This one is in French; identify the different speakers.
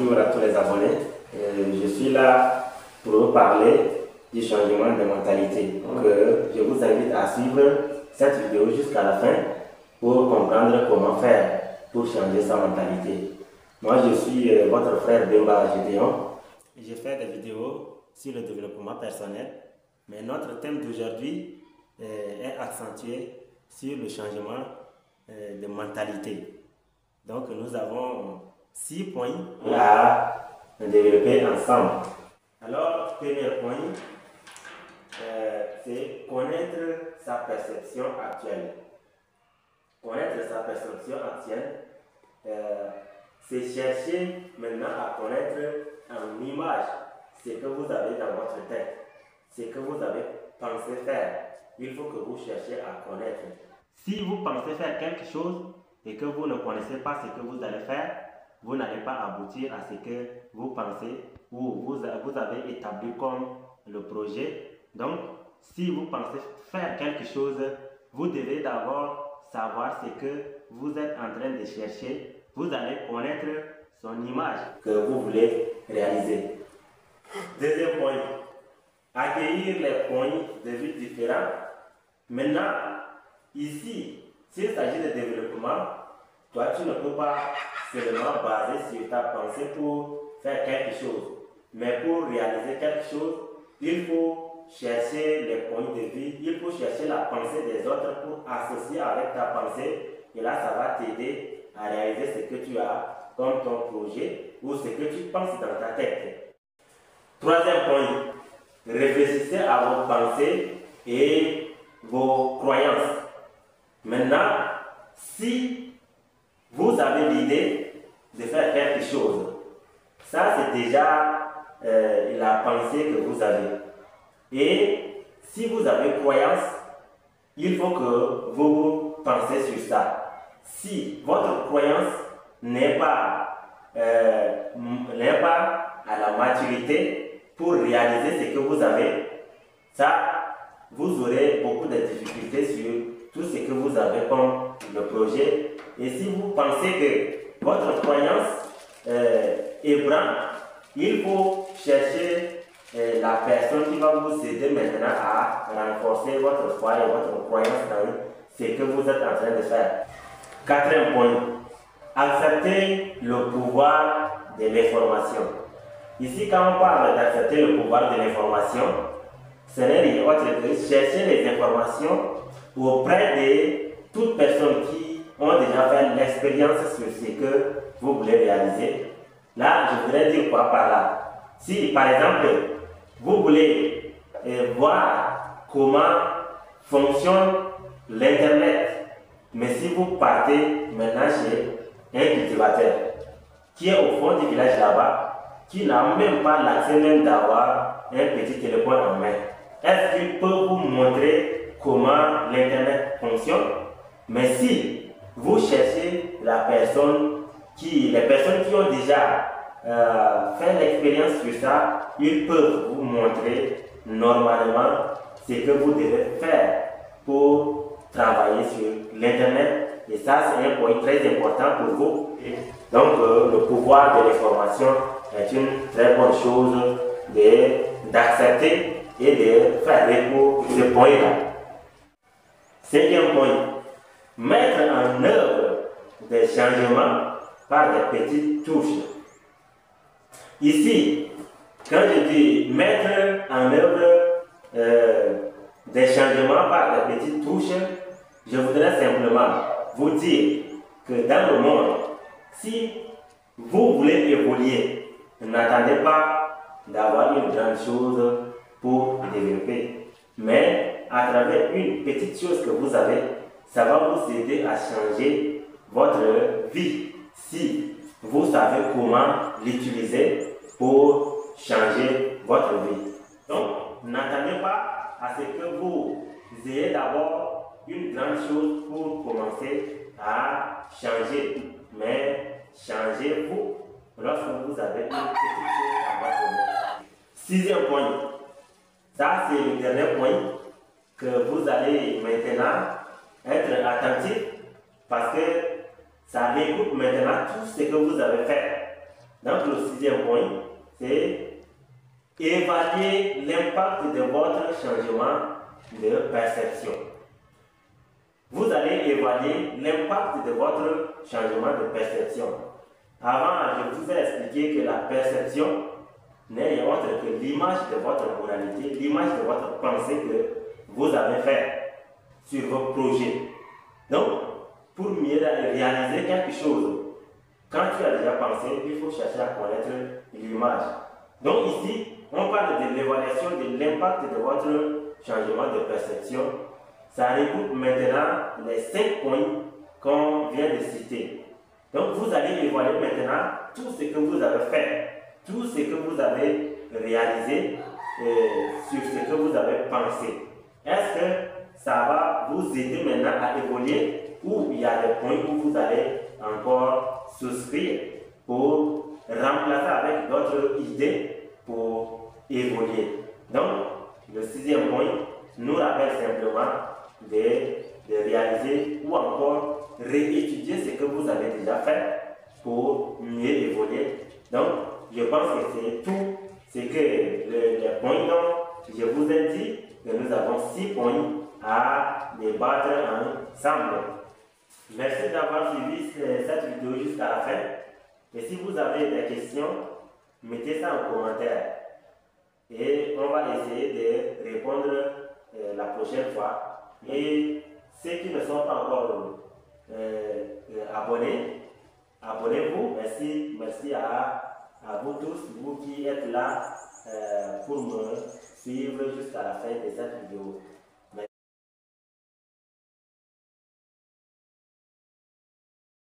Speaker 1: Bonjour à tous les abonnés. Je suis là pour vous parler du changement de mentalité. Donc, je vous invite à suivre cette vidéo jusqu'à la fin pour comprendre comment faire pour changer sa mentalité. Moi, je suis votre frère Bemba Gédéon. Je fais des vidéos sur le développement personnel, mais notre thème d'aujourd'hui est accentué sur le changement de mentalité. Donc, nous avons 6 points à développer ensemble. Alors, premier point, c'est connaître sa perception actuelle. Connaître sa perception actuelle, c'est chercher maintenant à connaître en image ce que vous avez dans votre tête, ce que vous avez pensé faire. Il faut que vous cherchiez à connaître. Si vous pensez faire quelque chose et que vous ne connaissez pas ce que vous allez faire, vous n'allez pas aboutir à ce que vous pensez ou vous avez établi comme le projet. Donc, si vous pensez faire quelque chose, vous devez d'abord savoir ce que vous êtes en train de chercher. Vous allez connaître son image que vous voulez réaliser. Deuxième point, accueillir les points de vue différents. Maintenant, ici, s'il s'agit de développement, toi, tu ne peux pas seulement baser sur ta pensée pour faire quelque chose. Mais pour réaliser quelque chose, il faut chercher les points de vue, il faut chercher la pensée des autres pour associer avec ta pensée. Et là, ça va t'aider à réaliser ce que tu as comme ton projet ou ce que tu penses dans ta tête. Troisième point, réfléchissez à vos pensées et vos croyances. Maintenant, si vous avez l'idée de faire quelque chose, ça c'est déjà la pensée que vous avez. Et si vous avez croyance, il faut que vous pensez sur ça. Si votre croyance n'est pas à la maturité pour réaliser ce que vous avez, ça, vous aurez beaucoup de difficultés sur tout ce que vous avez comme le projet. Et si vous pensez que votre croyance ébranle, il faut chercher la personne qui va vous aider maintenant à renforcer votre foi et votre croyance dans ce que vous êtes en train de faire. Quatrième point, accepter le pouvoir de l'information. Ici, quand on parle d'accepter le pouvoir de l'information, ce n'est rien autre que chercher les informations auprès de toute personne qui ont déjà fait l'expérience sur ce que vous voulez réaliser. Là, je voudrais dire quoi par là? Si, par exemple, vous voulez voir comment fonctionne l'Internet, mais si vous partez maintenant chez un cultivateur qui est au fond du village là-bas, qui n'a même pas l'accès même d'avoir un petit téléphone en main, est-ce qu'il peut vous montrer comment l'Internet fonctionne? Mais si vous cherchez les personnes qui ont déjà fait l'expérience sur ça, ils peuvent vous montrer normalement ce que vous devez faire pour travailler sur l'Internet. Et ça, c'est un point très important pour vous. Donc, le pouvoir de l'information est une très bonne chose d'accepter et de faire recours à ce point-là. Cinquième point, mettre en œuvre des changements par des petites touches. Ici, quand je dis mettre en œuvre des changements par des petites touches, je voudrais simplement vous dire que dans le monde, si vous voulez évoluer, n'attendez pas d'avoir une grande chose pour développer. Mais à travers une petite chose que vous avez, ça va vous aider à changer votre vie si vous savez comment l'utiliser pour changer votre vie. Donc, n'attendez pas à ce que vous ayez d'abord une grande chose pour commencer à changer. Mais changez-vous lorsque vous avez une petite chose à votre main. Sixième point. Ça, c'est le dernier point que vous allez maintenant être attentif parce que ça regroupe maintenant tout ce que vous avez fait. Donc le sixième point, c'est évaluer l'impact de votre changement de perception. Vous allez évaluer l'impact de votre changement de perception. Avant, je vous ai expliqué que la perception n'est rien autre que l'image de votre moralité, l'image de votre pensée que vous avez fait sur vos projets. Donc, pour mieux réaliser quelque chose, quand tu as déjà pensé, il faut chercher à connaître l'image. Donc ici, on parle de l'évaluation de l'impact de votre changement de perception. Ça regroupe maintenant les 5 points qu'on vient de citer. Donc vous allez évaluer maintenant tout ce que vous avez fait, tout ce que vous avez réalisé sur ce que vous avez pensé. Est-ce que ça va vous aider maintenant à évoluer ou il y a des points où vous allez encore souscrire pour remplacer avec d'autres idées pour évoluer? Donc, le sixième point nous rappelle simplement de réaliser ou encore réétudier ce que vous avez déjà fait pour mieux évoluer. Donc, je pense que c'est tout ce que les points dont je vous ai dit, que nous avons 6 points à débattre ensemble. Merci d'avoir suivi cette vidéo jusqu'à la fin. Et si vous avez des questions, mettez ça en commentaire. Et on va essayer de répondre la prochaine fois. Et ceux qui ne sont pas encore abonnés, abonnez-vous. Merci à vous tous, vous qui êtes là pour me suivre jusqu'à la fin de cette vidéo.